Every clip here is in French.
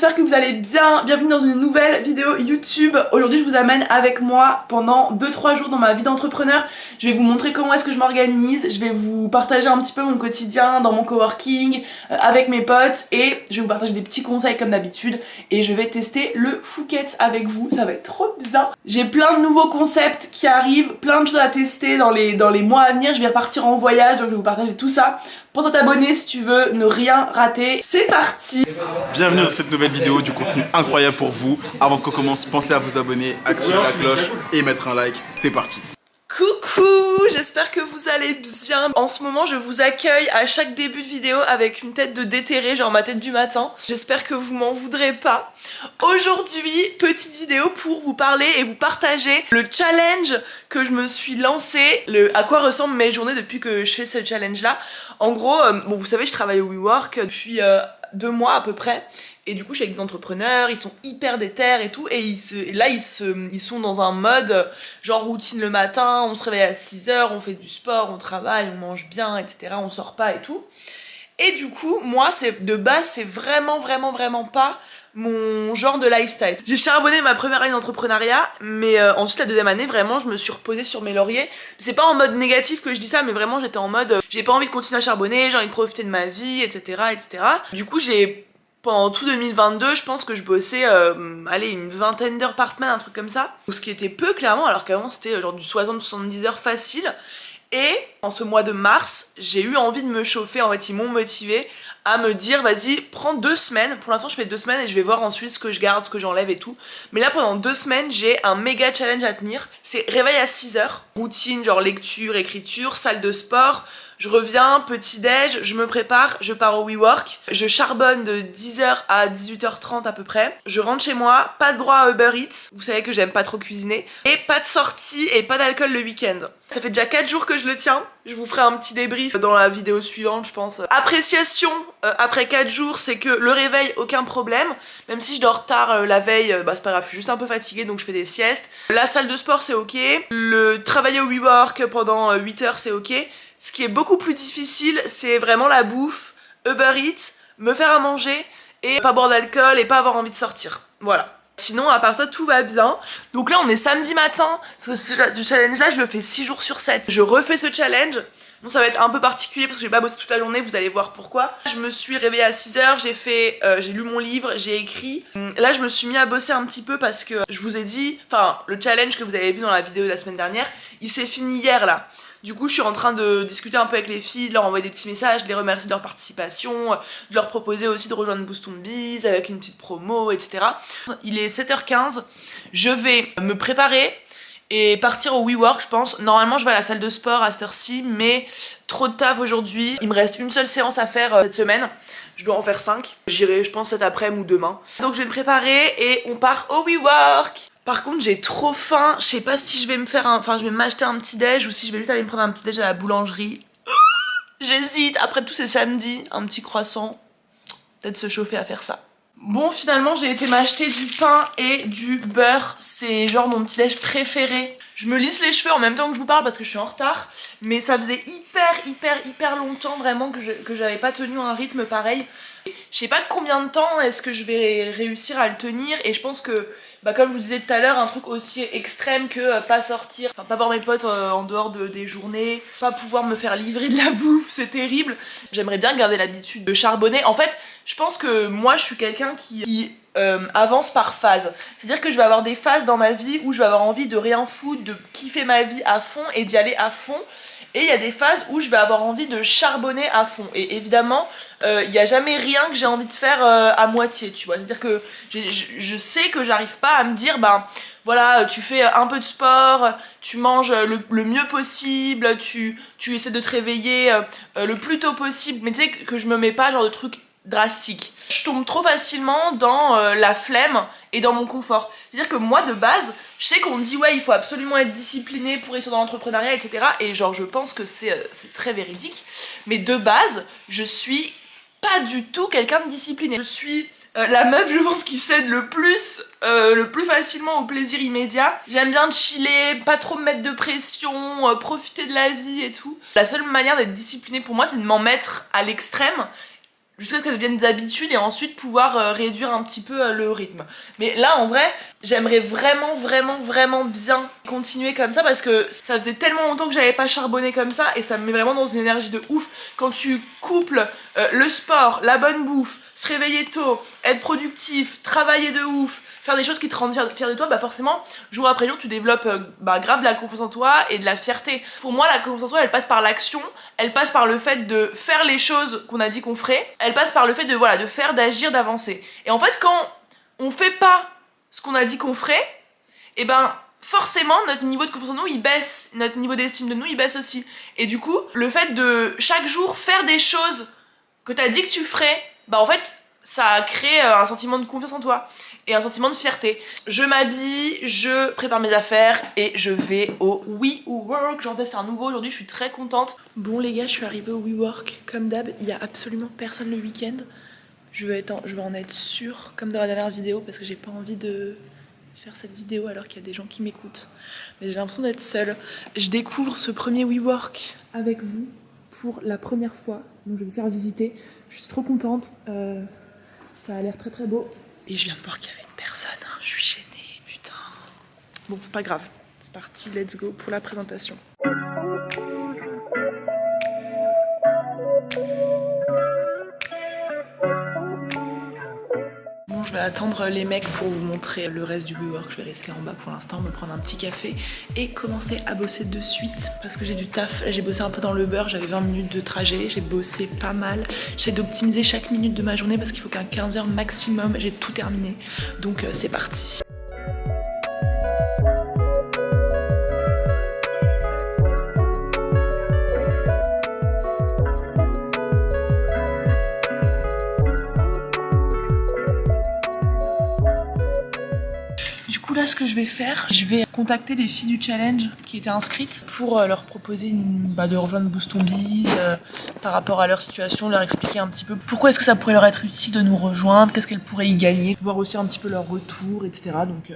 j'espère que vous allez bien. Bienvenue dans une nouvelle vidéo YouTube. Aujourd'hui je vous amène avec moi pendant 2-3 jours dans ma vie d'entrepreneur. Je vais vous montrer comment est-ce que je m'organise, je vais vous partager un petit peu mon quotidien dans mon coworking, avec mes potes, et je vais vous partager des petits conseils comme d'habitude, et je vais tester le Phuket avec vous, ça va être trop bien. J'ai plein de nouveaux concepts qui arrivent, plein de choses à tester dans les mois à venir. Je vais repartir en voyage, donc je vais vous partager tout ça. Pense à t'abonner si tu veux ne rien rater. C'est parti! Bienvenue dans cette nouvelle vidéo, du contenu incroyable pour vous. Avant qu'on commence, pensez à vous abonner, activer la cloche et mettre un like. C'est parti! Coucou, j'espère que vous allez bien. En ce moment je vous accueille à chaque début de vidéo avec une tête de déterré, genre ma tête du matin. J'espère que vous m'en voudrez pas. Aujourd'hui, petite vidéo pour vous parler et vous partager le challenge que je me suis lancé, à quoi ressemblent mes journées depuis que je fais ce challenge là. En gros, bon vous savez je travaille au WeWork depuis 2 mois à peu près. Et du coup je suis avec des entrepreneurs, ils sont hyper déter et tout, et ils sont dans un mode genre routine le matin, on se réveille à 6h, on fait du sport, on travaille, on mange bien, etc. On sort pas et tout. Et du coup, moi de base c'est vraiment pas mon genre de lifestyle. J'ai charbonné ma première année d'entrepreneuriat, mais ensuite la deuxième année vraiment je me suis reposée sur mes lauriers. C'est pas en mode négatif que je dis ça, mais vraiment j'étais en mode j'ai pas envie de continuer à charbonner, j'ai envie de profiter de ma vie, etc. Du coup pendant tout 2022, je pense que je bossais, allez, une vingtaine d'heures par semaine, un truc comme ça. Ce qui était peu, clairement, alors qu'avant c'était genre du 60-70 heures facile. Et en ce mois de mars, j'ai eu envie de me chauffer, en fait, ils m'ont motivé à me dire, vas-y, prends 2 semaines. Pour l'instant, je fais 2 semaines et je vais voir ensuite ce que je garde, ce que j'enlève et tout. Mais là, pendant 2 semaines, j'ai un méga challenge à tenir. C'est réveil à 6h, routine, genre lecture, écriture, salle de sport. Je reviens, petit-déj, je me prépare, je pars au WeWork, je charbonne de 10h à 18h30 à peu près. Je rentre chez moi, pas de droit à Uber Eats, vous savez que j'aime pas trop cuisiner, et pas de sortie et pas d'alcool le week-end. Ça fait déjà 4 jours que je le tiens, je vous ferai un petit débrief dans la vidéo suivante je pense. Appréciation après 4 jours, c'est que le réveil, aucun problème, même si je dors tard la veille, bah c'est pas grave, je suis juste un peu fatiguée donc je fais des siestes. La salle de sport c'est ok, le travailler au WeWork pendant 8 heures c'est ok. Ce qui est beaucoup plus difficile, c'est vraiment la bouffe, Uber Eats, me faire à manger et pas boire d'alcool et pas avoir envie de sortir. Voilà. Sinon, à part ça, tout va bien. Donc là, on est samedi matin. Ce challenge là, je le fais 6 jours sur 7. Je refais ce challenge. Bon, ça va être un peu particulier parce que j'ai pas bossé toute la journée, vous allez voir pourquoi. Je me suis réveillée à 6h, j'ai lu mon livre, j'ai écrit. Là, je me suis mis à bosser un petit peu parce que je vous ai dit, enfin, le challenge que vous avez vu dans la vidéo de la semaine dernière, il s'est fini hier là. Du coup, je suis en train de discuter un peu avec les filles, de leur envoyer des petits messages, de les remercier de leur participation, de leur proposer aussi de rejoindre Boost on Biz avec une petite promo, etc. Il est 7h15, je vais me préparer et partir au WeWork, je pense. Normalement, je vais à la salle de sport à cette heure-ci, mais trop de taf aujourd'hui. Il me reste une seule séance à faire cette semaine. Je dois en faire 5. J'irai, je pense, cet après-midi ou demain. Donc, je vais me préparer et on part au WeWork. Par contre, j'ai trop faim. Je sais pas si je vais je vais m'acheter un petit déj ou si je vais juste aller me prendre un petit déj à la boulangerie. J'hésite. Après tout, c'est samedi. Un petit croissant. Peut-être se chauffer à faire ça. Bon, finalement, j'ai été m'acheter du pain et du beurre. C'est genre mon petit déj préféré. Je me lisse les cheveux en même temps que je vous parle parce que je suis en retard. Mais ça faisait hyper longtemps vraiment que j'avais pas tenu un rythme pareil. Je sais pas combien de temps est-ce que je vais réussir à le tenir. Et je pense que, bah, comme je vous disais tout à l'heure, un truc aussi extrême que pas sortir, enfin, pas voir mes potes en dehors des journées, pas pouvoir me faire livrer de la bouffe, c'est terrible. J'aimerais bien garder l'habitude de charbonner. En fait, je pense que moi je suis quelqu'un qui avance par phase. C'est-à-dire que je vais avoir des phases dans ma vie où je vais avoir envie de rien foutre, de kiffer ma vie à fond et d'y aller à fond. Et il y a des phases où je vais avoir envie de charbonner à fond. Et évidemment, il n'y a jamais rien que j'ai envie de faire à moitié, tu vois. C'est-à-dire que je sais que j'arrive pas à me dire, ben voilà, tu fais un peu de sport, tu manges le mieux possible, tu essaies de te réveiller le plus tôt possible. Mais tu sais que je me mets pas genre de trucs drastique. Je tombe trop facilement dans la flemme et dans mon confort. C'est-à-dire que moi de base, je sais qu'on me dit ouais il faut absolument être discipliné pour réussir dans l'entrepreneuriat, etc. Et genre je pense que c'est très véridique. Mais de base, je suis pas du tout quelqu'un de discipliné. Je suis la meuf je pense qui cède le plus facilement au plaisir immédiat. J'aime bien chiller, pas trop me mettre de pression, profiter de la vie et tout. La seule manière d'être disciplinée pour moi c'est de m'en mettre à l'extrême. jusqu'à ce qu'elles deviennent des habitudes et ensuite pouvoir réduire un petit peu le rythme. Mais là en vrai, j'aimerais vraiment bien continuer comme ça parce que ça faisait tellement longtemps que j'avais pas charbonné comme ça et ça me met vraiment dans une énergie de ouf. Quand tu couples le sport, la bonne bouffe, se réveiller tôt, être productif, travailler de ouf, faire des choses qui te rendent fier de toi, bah forcément, jour après jour, tu développes grave de la confiance en toi et de la fierté. Pour moi, la confiance en soi, elle passe par l'action, elle passe par le fait de faire les choses qu'on a dit qu'on ferait, elle passe par le fait de, voilà, de faire, d'agir, d'avancer. Et en fait, quand on fait pas ce qu'on a dit qu'on ferait, et ben forcément, notre niveau de confiance en nous, il baisse, notre niveau d'estime de nous, il baisse aussi. Et du coup, le fait de chaque jour faire des choses que t'as dit que tu ferais, bah en fait, ça crée un sentiment de confiance en toi et un sentiment de fierté. Je m'habille, je prépare mes affaires et je vais au WeWork. J'en teste un nouveau aujourd'hui, je suis très contente. Bon les gars, je suis arrivée au WeWork. Comme d'hab, il y a absolument personne le week-end. Je vais en être sûre, comme dans la dernière vidéo, parce que j'ai pas envie de faire cette vidéo alors qu'il y a des gens qui m'écoutent. Mais j'ai l'impression d'être seule. Je découvre ce premier WeWork avec vous pour la première fois. Donc je vais vous faire visiter. Je suis trop contente. Ça a l'air très beau. Et je viens de voir qu'il y avait une personne. Je suis gênée, putain. Bon, c'est pas grave. C'est parti, let's go pour la présentation. Bon, je vais attendre les mecs pour vous montrer le reste du WeWork. Je vais rester en bas pour l'instant, me prendre un petit café et commencer à bosser de suite parce que j'ai du taf. J'ai bossé un peu dans le beurre, j'avais 20 minutes de trajet, j'ai bossé pas mal. J'essaie d'optimiser chaque minute de ma journée parce qu'il faut qu'à 15 heures maximum, j'ai tout terminé. Donc c'est parti. Là, ce que je vais faire, je vais contacter les filles du challenge qui étaient inscrites pour leur proposer de rejoindre Boost Ton Biz par rapport à leur situation, leur expliquer un petit peu pourquoi est-ce que ça pourrait leur être utile de nous rejoindre, qu'est-ce qu'elles pourraient y gagner, voir aussi un petit peu leur retour, etc. Donc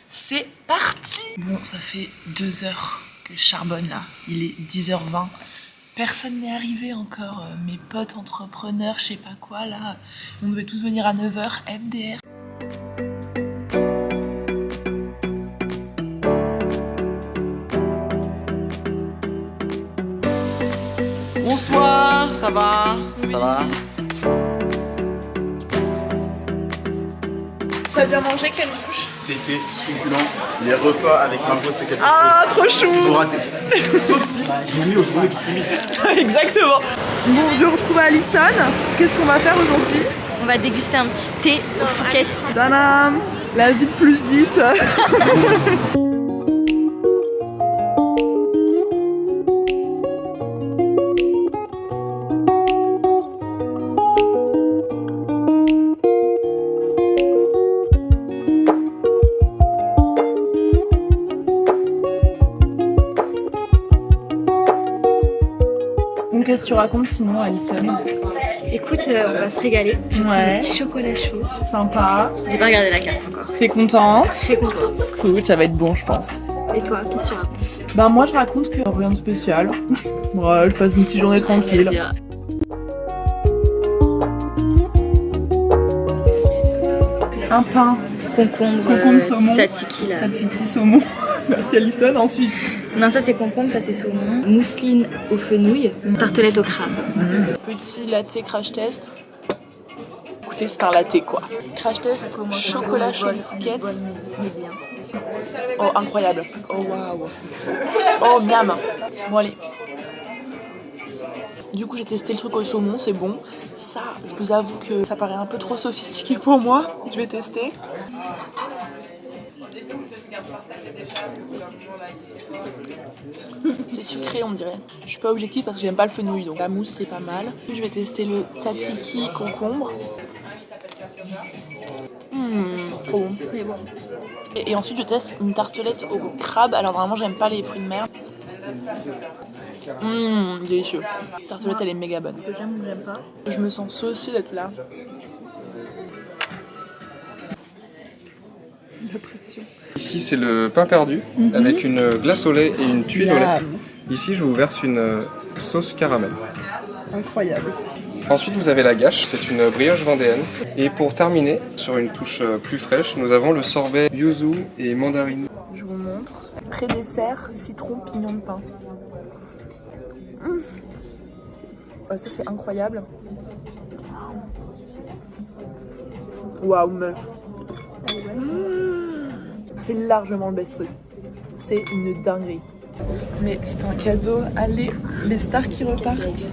c'est parti. Bon, ça fait 2 heures que je charbonne là, il est 10h20. Personne n'est arrivé encore, mes potes entrepreneurs, je sais pas quoi là, on devait tous venir à 9h, MDR. Bonsoir, ça va? Oui. Ça va? T'as bien mangé, Canouche? C'était succulent. Les repas avec Margot, c'est quelque chose. Ah, trop chou! Vous ratez. Sauf si je me mets aux journées qui finissent. Exactement. Bon, je retrouve Alison. Qu'est-ce qu'on va faire aujourd'hui? On va déguster un petit thé aux Fouquettes. Tadam! La vie de plus 10. Qu'est-ce que tu racontes sinon, Alison? Écoute, on va se régaler. Ouais. Un petit chocolat chaud. Sympa. J'ai pas regardé la carte encore. T'es contente? Très contente. Cool, ça va être bon, je pense. Et toi, qu'est-ce que tu racontes? Bah moi, je raconte que rien de spécial. Ouais, je passe une petite journée tranquille. Un pain. Concombre, saumon. tzatziki là. Tzatziki saumon. Merci Alison. Ensuite. Non, ça c'est concombre, ça c'est saumon. Mousseline aux fenouilles, tartelette au crabe. Petit latte crash test. Écoutez, c'est un latte quoi. Crash test, chocolat chaud du Fouquet. Mais bien. Oh, incroyable. Oh, waouh. Oh, miam. Bon, allez. Du coup, j'ai testé le truc au saumon, c'est bon. Ça, je vous avoue que ça paraît un peu trop sophistiqué pour moi. Je vais tester. C'est sucré, on dirait. Je suis pas objective parce que j'aime pas le fenouil, donc la mousse c'est pas mal. Je vais tester le tzatziki concombre. Trop bon. Mais bon. Et ensuite je teste une tartelette au crabe. Alors vraiment j'aime pas les fruits de mer. Délicieux. La tartelette elle est méga bonne. Que j'aime ou j'aime pas. Je me sens saucée d'être là. La pression. Ici, c'est le pain perdu avec une glace au lait et une tuile au lait. Ici, je vous verse une sauce caramel. Incroyable. Ensuite, vous avez la gâche, c'est une brioche vendéenne. Et pour terminer, sur une touche plus fraîche, nous avons le sorbet yuzu et mandarine. Je vous montre. Pré-dessert, citron, pignon de pain. Ça c'est incroyable. Waouh meuf. C'est largement le best truc. C'est une dinguerie. Mais c'est un cadeau. Allez, les stars qui repartent.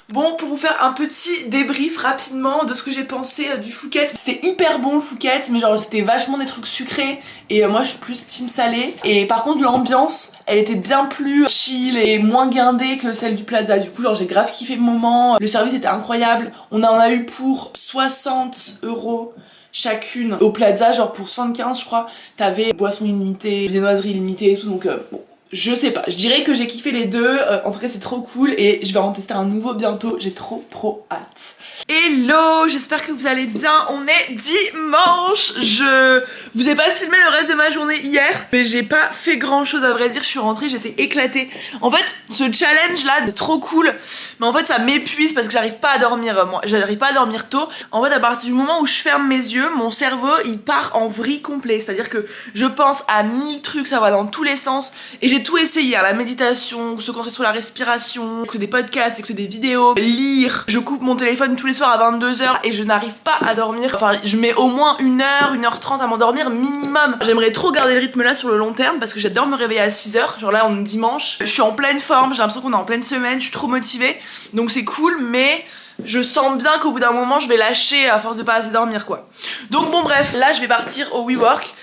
Bon, pour vous faire un petit débrief rapidement de ce que j'ai pensé du Phuket. C'était hyper bon le Phuket, mais genre c'était vachement des trucs sucrés et moi je suis plus team salé. Et par contre l'ambiance, elle était bien plus chill et moins guindée que celle du Plaza. Du coup genre j'ai grave kiffé le moment, le service était incroyable. On en a eu pour 60 € chacune au Plaza, genre pour 75 je crois. T'avais boissons illimitées, viennoiseries illimitées et tout, donc bon. Je sais pas, je dirais que j'ai kiffé les deux, en tout cas c'est trop cool et je vais en tester un nouveau bientôt, j'ai trop hâte. Hello, j'espère que vous allez bien, on est dimanche. Je vous ai pas filmé le reste de ma journée hier, mais j'ai pas fait grand chose à vrai dire, je suis rentrée, j'étais éclatée. En fait, ce challenge là, c'est trop cool, mais en fait ça m'épuise parce que j'arrive pas à dormir, moi, j'arrive pas à dormir tôt. En fait, à partir du moment où je ferme mes yeux, mon cerveau il part en vrille complet, c'est-à-dire que je pense à 1000 trucs, ça va dans tous les sens et j'ai tout essayé, la méditation, se concentrer sur la respiration, que des podcasts, écouter des vidéos, lire. Je coupe mon téléphone tous les soirs à 22h et je n'arrive pas à dormir. Enfin, je mets au moins 1h, 1h30 à m'endormir minimum. J'aimerais trop garder le rythme là sur le long terme parce que j'adore me réveiller à 6h. Genre là, on est dimanche. Je suis en pleine forme, j'ai l'impression qu'on est en pleine semaine, je suis trop motivée. Donc c'est cool, mais je sens bien qu'au bout d'un moment, je vais lâcher à force de pas assez dormir quoi. Donc bon bref, là je vais partir au WeWork.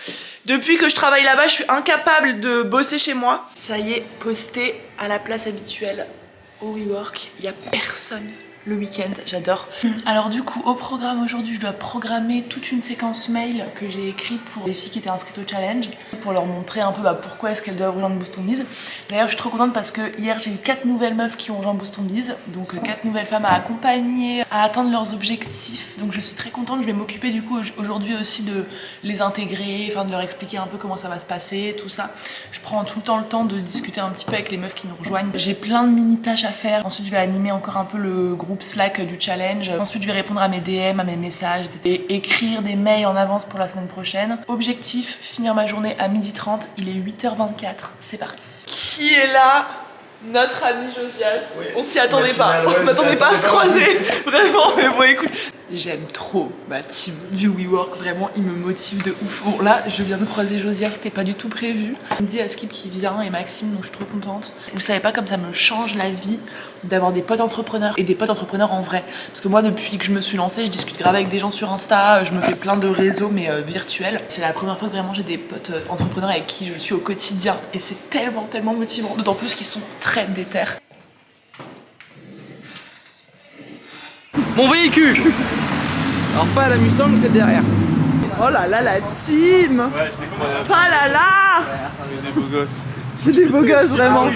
Depuis que je travaille là-bas, je suis incapable de bosser chez moi. Ça y est, posté à la place habituelle au WeWork. Il n'y a personne le week-end, j'adore. Alors du coup, au programme aujourd'hui, je dois programmer toute une séquence mail que j'ai écrite pour les filles qui étaient inscrites au challenge, pour leur montrer un peu pourquoi est-ce qu'elles doivent rejoindre Boost Ton Biz. D'ailleurs, je suis trop contente parce que hier, j'ai eu 4 nouvelles meufs qui ont rejoint Boost Ton Biz, donc 4 nouvelles femmes à accompagner, à atteindre leurs objectifs. Donc je suis très contente, je vais m'occuper du coup aujourd'hui aussi de les intégrer, enfin de leur expliquer un peu comment ça va se passer, tout ça. Je prends tout le temps de discuter un petit peu avec les meufs qui nous rejoignent. J'ai plein de mini-tâches à faire. Ensuite, je vais animer encore un peu le groupe Slack du challenge. Ensuite, je vais répondre à mes DM, à mes messages et écrire des mails en avance pour la semaine prochaine. Objectif, finir ma journée à 12h30. Il est 8h24. C'est parti. Qui est là? Notre ami Josias. Oui. On s'y attendait pas. On m'attendait pas à se croiser. Vraiment, mais bon, écoute. J'aime trop ma team du WeWork, vraiment, ils me motivent de ouf. Bon, là, je viens de croiser Josias, c'était pas du tout prévu. Il me dit à Skip qui vient et Maxime, donc je suis trop contente. Vous savez pas comme ça me change la vie d'avoir des potes entrepreneurs et des potes entrepreneurs en vrai. Parce que moi, depuis que je me suis lancée, je discute grave avec des gens sur Insta, je me fais plein de réseaux, mais virtuels. C'est la première fois que vraiment j'ai des potes entrepreneurs avec qui je suis au quotidien. Et c'est tellement motivant, d'autant plus qu'ils sont très déter. Mon véhicule. Alors pas la Mustang, c'est derrière. Oh là là, la team. Ouais, c'était incroyable. Ah là là. Des beaux gosses. Des beaux gosses, vraiment.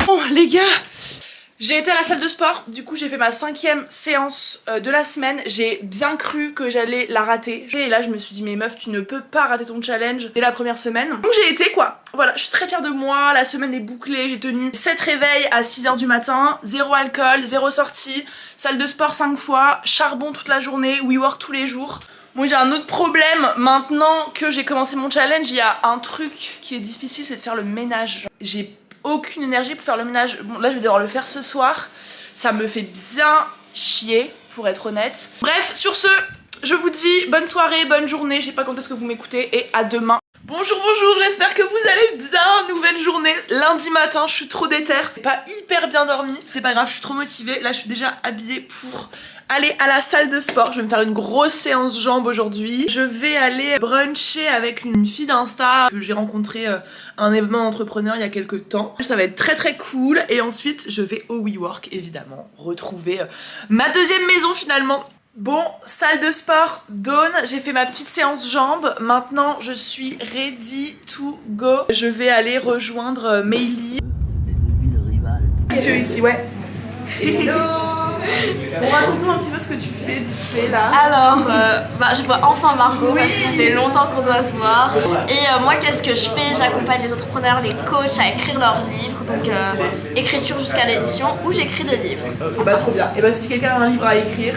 Bon les gars, j'ai été à la salle de sport, du coup j'ai fait ma 5e séance de la semaine. J'ai bien cru que j'allais la rater. Et là je me suis dit mais meuf, tu ne peux pas rater ton challenge dès la première semaine. Donc j'ai été quoi. Voilà, je suis très fière de moi, la semaine est bouclée, j'ai tenu 7 réveils à 6h du matin, 0 alcool, 0 sortie, salle de sport 5 fois, charbon toute la journée, WeWork tous les jours. Bon, j'ai un autre problème, maintenant que j'ai commencé mon challenge, il y a un truc qui est difficile, c'est de faire le ménage. J'ai aucune énergie pour faire le ménage. Bon là je vais devoir le faire ce soir. Ça me fait bien chier pour être honnête. Bref, sur ce, je vous dis bonne soirée, bonne journée. Je sais pas quand est-ce que vous m'écoutez et à demain. Bonjour, j'espère que vous allez bien. Nouvelle journée, lundi matin, je suis trop déter. Pas hyper bien dormi. C'est pas grave, je suis trop motivée. Là je suis déjà habillée pour aller à la salle de sport. Je vais me faire une grosse séance jambes aujourd'hui. Je vais aller bruncher avec une fille d'Insta que j'ai rencontré un événement d'entrepreneur il y a quelques temps. Ça va être très cool. Et ensuite je vais au WeWork évidemment retrouver ma deuxième maison finalement. Bon, salle de sport, Dawn, j'ai fait ma petite séance jambes. Maintenant je suis ready to go. Je vais aller rejoindre Meili. Ici, ouais. Hello. Bon, raconte-nous un petit peu ce que tu fais là. Alors, je vois enfin Margot parce que ça fait longtemps qu'on doit se voir. Et moi, qu'est-ce que je fais? J'accompagne les entrepreneurs, les coachs à écrire leurs livres, donc écriture jusqu'à l'édition, où j'écris des livres. Bah trop bien. Et bah si quelqu'un a un livre à écrire,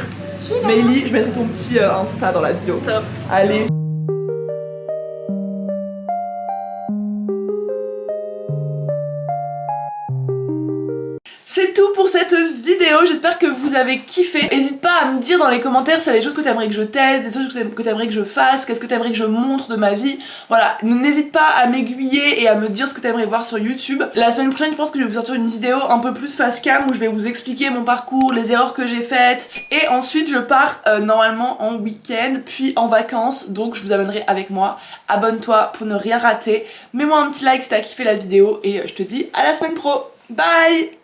Meili, je mettrai ton petit Insta dans la bio. Top. Allez. C'est tout pour cette vidéo, j'espère que vous avez kiffé. N'hésite pas à me dire dans les commentaires s'il y a des choses que t'aimerais que je teste, des choses que t'aimerais que je fasse, qu'est-ce que t'aimerais que je montre de ma vie. Voilà, n'hésite pas à m'aiguiller et à me dire ce que t'aimerais voir sur YouTube. La semaine prochaine, je pense que je vais vous sortir une vidéo un peu plus face cam où je vais vous expliquer mon parcours, les erreurs que j'ai faites. Et ensuite, je pars normalement en week-end, puis en vacances, donc je vous amènerai avec moi. Abonne-toi pour ne rien rater. Mets-moi un petit like si t'as kiffé la vidéo et je te dis à la semaine pro. Bye!